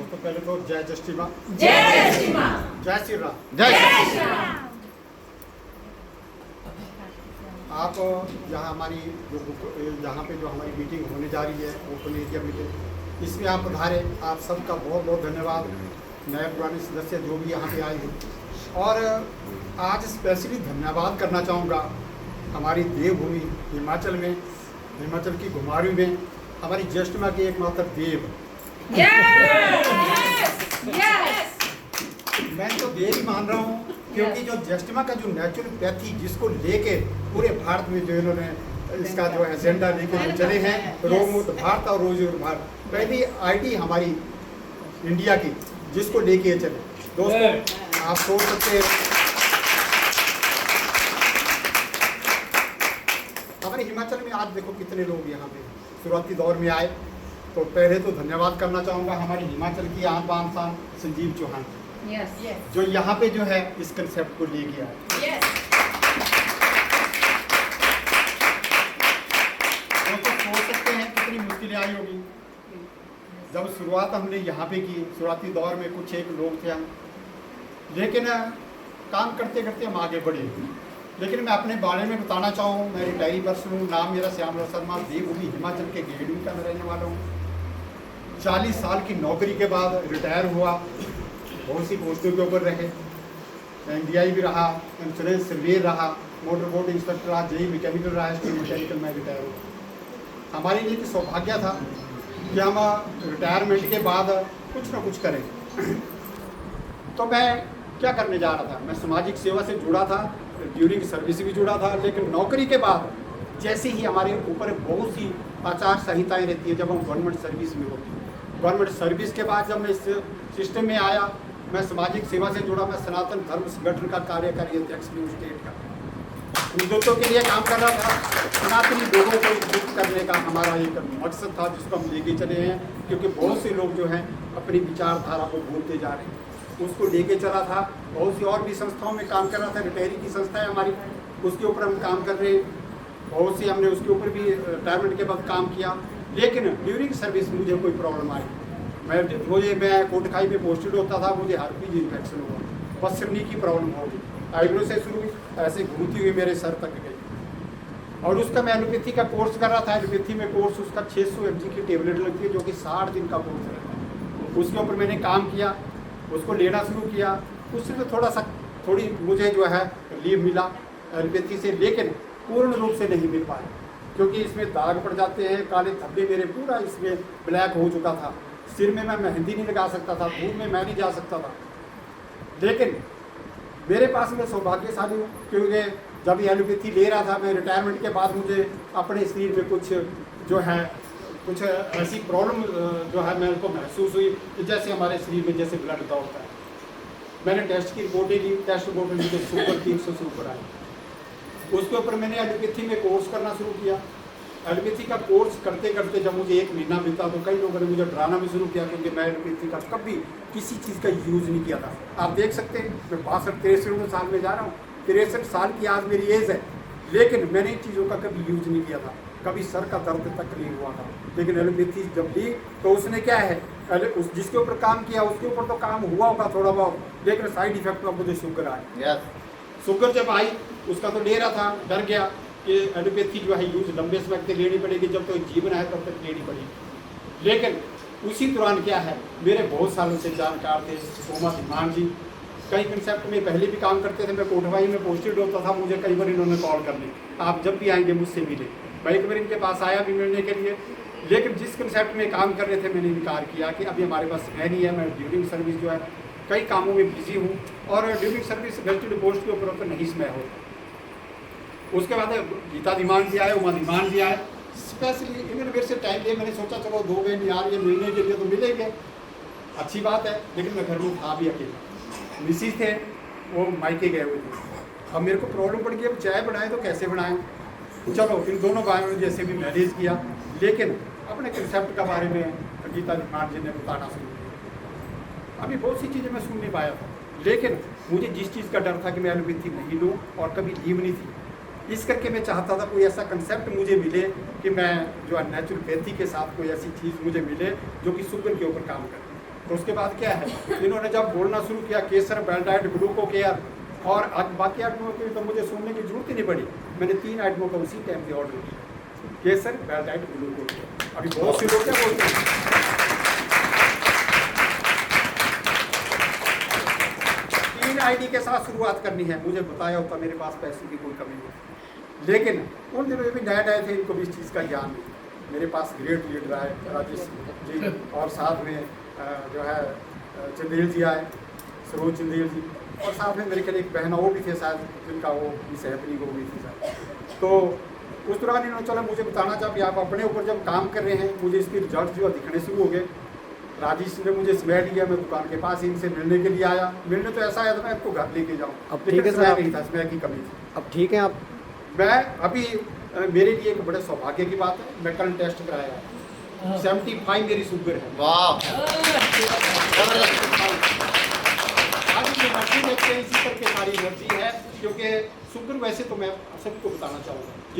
तो पहले तो जय जय श्री राम, जय श्री राम, जय श्री राम। जय श्री राम। आप यहाँ हमारी यहाँ पे जो हमारी मीटिंग होने जा रही है ओपन एरिया मीटिंग, इसमें आप पधारे, आप सबका बहुत बहुत धन्यवाद। नए पुराने सदस्य जो भी यहाँ पे आए हैं, और आज स्पेशली धन्यवाद करना चाहूँगा हमारी देवभूमि हिमाचल में, हिमाचल की घुमारवी में हमारी ज्येष्ठ माँ के एकमात्र देव। मैं तो देव ही मान रहा हूँ, क्योंकि जो ज्येष्ठ माँ का जो नेचुरोपैथी जिसको लेके पूरे भारत में जो इन्होंने इसका जो एजेंडा लेके जो चले हैं, रोग मुक्त भारत और रोज भारत, पहली आईडी हमारी इंडिया की जिसको लेके चले। दोस्तों आप सोच सकते हैं हमारे हिमाचल में आज देखो कितने लोग यहाँ पे शुरुआती दौर में आए। तो पहले तो धन्यवाद करना चाहूँगा हमारी हिमाचल की आन बान शान संजीव चौहान, जो यहाँ पे जो है इस कंसेप्ट को लेके आए। तो सोच सकते हैं कितनी मुश्किलें आई होगी जब शुरुआत हमने यहाँ पे की। शुरुआती दौर में कुछ एक लोग थे हम, लेकिन काम करते करते हम आगे बढ़े। लेकिन मैं अपने बारे में बताना चाहूँ, मैं रिटायरी पर्सन हूँ, नाम मेरा श्यामलाल शर्मा, देवभूमि हिमाचल के गेहड़ी का मैं रहने वाला हूँ। 40 साल की नौकरी के बाद रिटायर हुआ, बहुत सी पोस्टों के ऊपर रहे, NDI भी रहा, इंश्योरेंस सर्वेयर रहा, मोटर बोट इंस्पेक्टर रहा, JE मैकेनिकल रहा, स्टील मैकेनिकल में रिटायर हुआ। हमारे लिए तो सौभाग्य था कि हम रिटायरमेंट के बाद कुछ ना कुछ करें। तो मैं क्या करने जा रहा था, मैं सामाजिक सेवा से जुड़ा था, ड्यूरिंग सर्विस भी जुड़ा था। लेकिन नौकरी के बाद जैसे ही हमारे ऊपर बहुत सी आचार संहिताएँ रहती है जब हम गवर्नमेंट सर्विस में होते हैं, गवर्नमेंट सर्विस के बाद जब मैं इस सिस्टम में आया, मैं सामाजिक सेवा से जुड़ा, मैं सनातन धर्म संगठन का कार्यकारी अध्यक्ष न्यू स्टेट का हिंदुत्व के लिए काम कर रहा था। सनातनी लोगों को एकजुट करने का हमारा एक मकसद था जिसको हम लेके चले हैं, क्योंकि बहुत से लोग जो हैं अपनी विचारधारा को भूलते जा रहे हैं, उसको लेके चला था। बहुत सी और भी संस्थाओं में काम कर रहा था, रिटायरी की संस्था है हमारी, उसके ऊपर हम काम कर रहे हैं। बहुत सी हमने उसके ऊपर भी रिटायरमेंट के बाद काम किया। लेकिन ड्यूरिंग सर्विस मुझे कोई प्रॉब्लम आई, मैं कोटखाई में पोस्टेड होता था, मुझे हार्पिज इन्फेक्शन हुआ, पसरनी की प्रॉब्लम हो गई, आईब्रो से शुरू हुई, ऐसे घूमती हुई मेरे सर तक गई। और उसका मैं एलोपैथी का कोर्स कर रहा था। एलोपैथी में कोर्स उसका 600 mg की टेबलेट लगती है, जो कि 60 दिन का कोर्स रहता है। उसके ऊपर मैंने काम किया, उसको लेना शुरू किया। उससे थोड़ी मुझे जो है रिलीफ मिला एलोपैथी से, लेकिन पूर्ण रूप से नहीं मिल पाया, क्योंकि इसमें दाग पड़ जाते हैं, काले धब्बे मेरे पूरा इसमें ब्लैक हो चुका था। सिर में मैं मेहंदी नहीं लगा सकता था, धूप में मैं नहीं जा सकता था। लेकिन मेरे पास मैं सौभाग्यशाली हूँ, क्योंकि जब ये एलोपैथी ले रहा था मैं रिटायरमेंट के बाद, मुझे अपने शरीर में कुछ ऐसी प्रॉब्लम जो है मेरे को महसूस हुई कि जैसे हमारे शरीर में जैसे ब्लड दौड़ता है। मैंने टेस्ट की रिपोर्टें ली, टेस्ट रिपोर्ट ली तो शुगर 300 से ऊपर आई। उसके ऊपर मैंने एलोपैथी में कोर्स करना शुरू किया। एलोपैथी का कोर्स करते करते जब मुझे 1 महीना मिलता तो कई लोगों ने मुझे डराना भी शुरू किया, क्योंकि मैं एलोपैथी का कभी किसी चीज़ का यूज़ नहीं किया था। आप देख सकते हैं मैं 62-63 साल में जा रहा हूँ, 63 साल की आज मेरी एज है, लेकिन मैंने इन चीज़ों का कभी यूज़ नहीं किया था, कभी सर का दर्द तक नहीं हुआ था। लेकिन एलोपैथी जब ली तो उसने क्या है, जिसके ऊपर काम किया उसके ऊपर तो काम हुआ होगा थोड़ा बहुत, लेकिन साइड इफेक्ट में मुझे शुगर आया। शुगर जब आई उसका तो ले रहा था, डर गया कि एलोपैथी जो है यूज लंबे समय तक लेनी पड़ेगी, जब तक जीवन है तब तक लेनी पड़ेगी। लेकिन उसी दौरान क्या है, मेरे बहुत सालों से जानकार थे ओमा धीमान जी, कई कंसेप्ट में पहले भी काम करते थे। मैं कोटवाई में पोस्टेड होता था, मुझे कई बार इन्होंने कॉल कर ली, आप जब भी आएंगे मुझसे मिले। मैं एक बार इनके पास आया भी मिलने के लिए, लेकिन जिस कंसेप्ट में काम कर रहे थे मैंने इनकार किया कि अभी हमारे पास है नहीं है। मैं ड्यूरिंग सर्विस जो है कई कामों में बिजी हूँ, और ड्यूरिंग सर्विस गजटेड पोस्ट के ऊपर तो नहीं समय होता। उसके बाद गीता धीमान जी आए, उमा धीमान जी आए, स्पेशली इन्होंने मेरे से टाइम लिया। मैंने सोचा चलो 2 महीने यार ये महीने के लिए तो मिलेंगे, अच्छी बात है। लेकिन मैं घर में था भी अकेला, मिसिस थे वो मायके गए हुए थे। अब मेरे को प्रॉब्लम पड़ गई, अब चाय बनाएं तो कैसे बनाएं। चलो इन दोनों भाइयों ने जैसे भी मैनेज किया, लेकिन अपने कंसेप्ट के बारे में गीता धीमान जी ने बताना शुरू किया। अभी बहुत सी चीज़ें मैं सुन नहीं पाया था, लेकिन मुझे जिस चीज़ का डर था कि मैं एलोपैथी नहीं लूँ और कभी लीव नहीं थी, इस करके मैं चाहता था कोई ऐसा कंसेप्ट मुझे मिले कि मैं जो है नेचुरोपैथी के साथ कोई ऐसी चीज़ मुझे मिले जो कि शुगर के ऊपर काम करे। तो उसके बाद क्या है, इन्होंने जब बोलना शुरू किया केसर, बेल्टाइट, ग्लूको केयर और बाकी आइटमों की तो मुझे सुनने की जरूरत ही नहीं पड़ी। मैंने 3 आइटमों का उसी टाइम पे ऑर्डर किया, केसर, बेल्टाइट, ग्लूको केयर। अभी बहुत से लोग क्या बोलते हैं, 3 आईडी के साथ शुरुआत करनी है, मुझे बताया होता मेरे पास पैसे की कोई कमी नहीं। लेकिन उन दिनों भी नए थे, इनको भी इस चीज़ का ज्ञान नहीं। मेरे पास ग्रेट लीडर आए राजेश जी, और साथ में जो है चंदेल जी आए, सरोज चंदेल जी, और साथ में मेरे ख्याल एक बहना वो भी थे शायद, जिनका वो मिस हैपनिंग हो गई थी शायद। तो उस दौरान इन्होंने चला मुझे बताना चाहा कि आप अपने ऊपर जब काम कर रहे हैं, मुझे इसके रिजल्ट जो है दिखने शुरू हो गए। राजेश ने मुझे समय दिया, मैं दुकान के पास इनसे मिलने के लिए आया। मिलने तो ऐसा आया था मैं इनको घर लेके जाऊँ, अब ठीक है सर, समय नहीं था, समय की कमी थी। अब ठीक है आप? मैं अभी मेरे लिए एक बड़े सौभाग्य की बात है, मैं कल टेस्ट कराया, 75 मेरी शुगर है। वाह, आज ये एनर्जी देखते हैं, इसी करके सारी एनर्जी है, क्योंकि शुगर वैसे तो मैं सबको बताना चाहूँगा